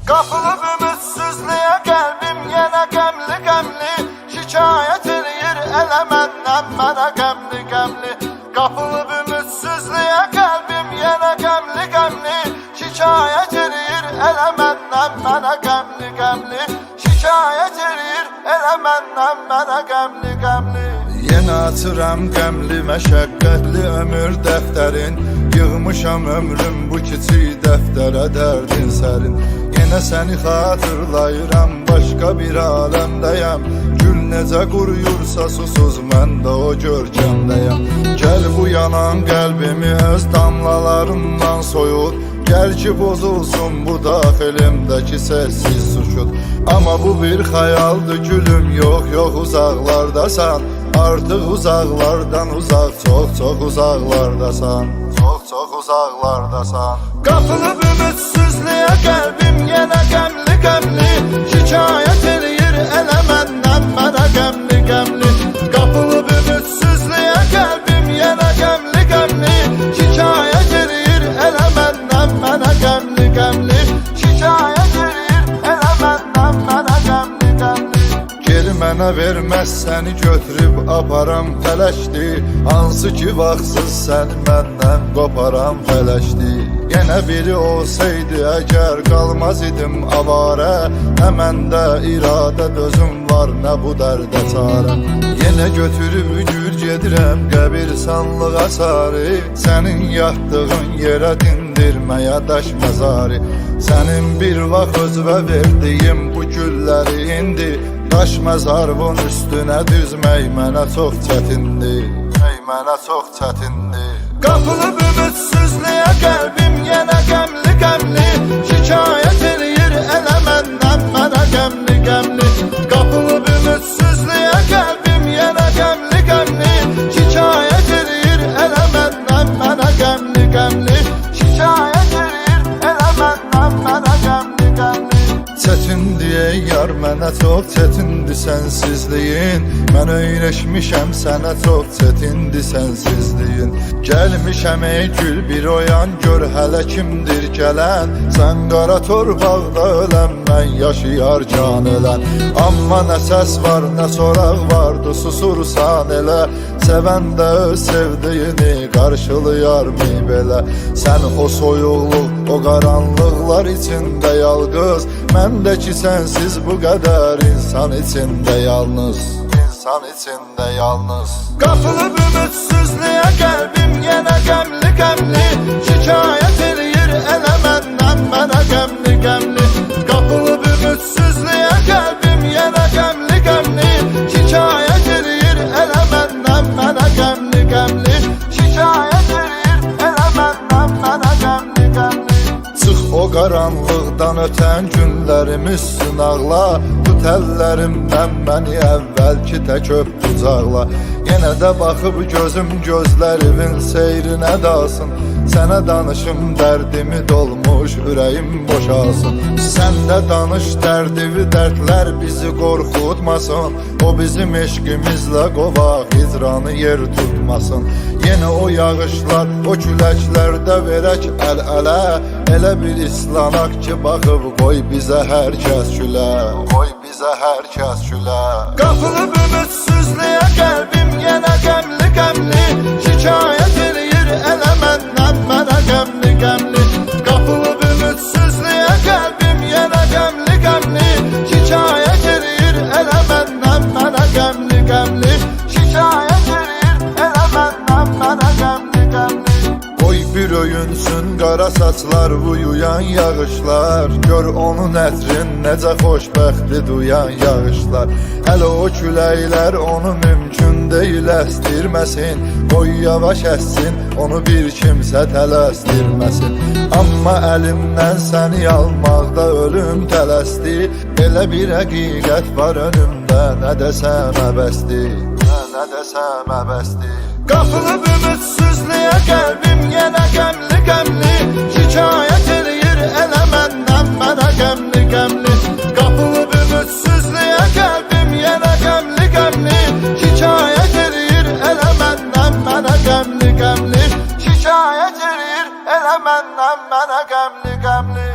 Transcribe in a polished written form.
Qapılıb ümidsizliyə qəlbim yenə qəmli-qəmli, şikayət eləyir elə məndən mənə qəmli-qəmli. Qapılıb ümidsizliyə qəlbim yenə qəmli-qəmli, şikayət eləyir elə məndən mənə qəmli-qəmli. Şikayət eləyir elə məndən mənə qəmli-qəmli. Yenə açıram qəmli, məşəqqətli ömür dəftərin, yığmışam ömrüm bu kiçik dəftərə dərdin sərin. Yenə səni xatırlayıram, başqa bir aləmdəyəm. Gül necə quruyursa susuz, mən də o görkəmdəyəm. Gəl bu yanan qəlbimi öz damlalarından soyut, gəl ki bozulsun bu daxilimdəki səssiz sükut. Amma bu bir xəyaldır gülüm, yox yox uzaqlardasan. Artıq uzaqlardan uzaq, çox uzaqlardasan. Çox uzaqlardasan. Qapılıb ümidsizliyə qəlbim yenə qəmli-qəmli, şikayət eləyir elə məndən mənə qəmli-qəmli. Qapılıb ümidsizliyə qəlbim yenə qəmli-qəmli, şikayət eləyir elə məndən mənə qəmli-qəmli. Şikayət eləyir elə məndən mənə qəmli-qəmli. Geri mənə verməz səni götürüb aparam fələşdi, hansı ki vaxtsız səni məndən qoparam fələşdi. Yenə biri olsaydı əgər qalmaz idim avarə, nə məndə iradə dözüm var, nə bu dərdə çarə. Yenə götürüb ücür gedirəm qəbirstanlığa sarı, sənin yatdığın yerə dindirməyə daş məzarı. Sənin bir vaxt özvə verdiyim bu gülləri indi, daş məzarvın üstünə düzmək mənə çox çətindir, mənə çox çətindir. Qapılıb ümidsizliyə qəlbim yenə qəmli-qəmli, şikayət eləyir elə məndən mənə qəmli-qəmli. Qapılıb ümidsizliyə qəlbim yenə qəmli-qəmli, şikayət eləyir elə məndən mənə qəmli-qəmli. Şikayət eləyir elə məndən mənə qəmli-qəmli. Çətindir yar mənə çox çətindir sənsizliyin, mən öyrəşmişəm sənə çox çətindir sənsizliyin. Gəlmişəm ey gül bir oyan, gör hələ kimdir gələn, sən qara torpaqda ölən, mən yaşayar can ölən. Amma nə səs var nə soraq vardı, susursan elə, sevən də öz sevdiyini qarşılayar mı belə? Sən o soyuqluq, o qaranlıqlar içində yalqız, məndəki sənsiz bu qədər insan içində yalnız, insan içində yalnız. Qapılıb ümidsizliyə qəlbim yenə qəmli-qəmli, şikayət eləyir elə məndən mənə qəmli-qəmli. Qapılıb ümidsizliyə qəlbim yenə qəmli-qəmli, şikayət eləyir elə məndən mənə qəmli-qəmli. Şikayət eləyir elə məndən mənə qəmli-qəmli. Çıx o qaranlıqdan ötən günlərim üstün ağla, bu təllərimdən məni əvvəlki tək öp qucaqla. Yenə də baxıb gözüm gözlərimin seyrinə dalsın, sənə danışım dərdimi dolmuş ürəyim boşalsın. Sən də danış dərdivi, dərdlər bizi qorxutmasın, o bizim eşqimizlə qovaq hicranı yer tutmasın. Yenə o yağışlar, o küləklərdə verək əl-ələ, elə bir islanaq ki baxıb qoy bizə hər kəs gülə, qoy bizə hər kəs gülə. Qapılıb ümidsizliyə qəlbim yenə qəmli-qəmli, şikayət eləyir elə məndən mənə qəmli-qəmli. Qapılıb ümidsizliyə qəlbim yenə qəmli-qəmli, şikayət eləyir elə məndən mənə qəmli-qəmli. Şikayət eləyir elə məndən mənə qəmli-qəmli. Qoy bir öyünsün qara saçlar, uyuyan yağışlar, gör onun ətrin necə xoşbəxtli duyan yağışlar. Hələ o küləklər onu mümkün deyil əstirməsin, qoy yavaş əssin, onu bir kimsə tələsdirməsin. Amma əlimdən səni almaqda ölüm tələsdi, elə bir həqiqət var önümdə, nə desəm əbəsdir, nə desəm əbəsdir. Qapılıb ümidsizliyə qəlbim yenə qəmli-qəmli, şikayət eləyir elə məndən mənə qəmli-qəmli. Qapılıb ümidsizliyə qəlbim yenə qəmli-qəmli, şikayət eləyir elə məndən mənə qəmli-qəmli. Şikayət eləyir elə məndən mənə qəmli-qəmli.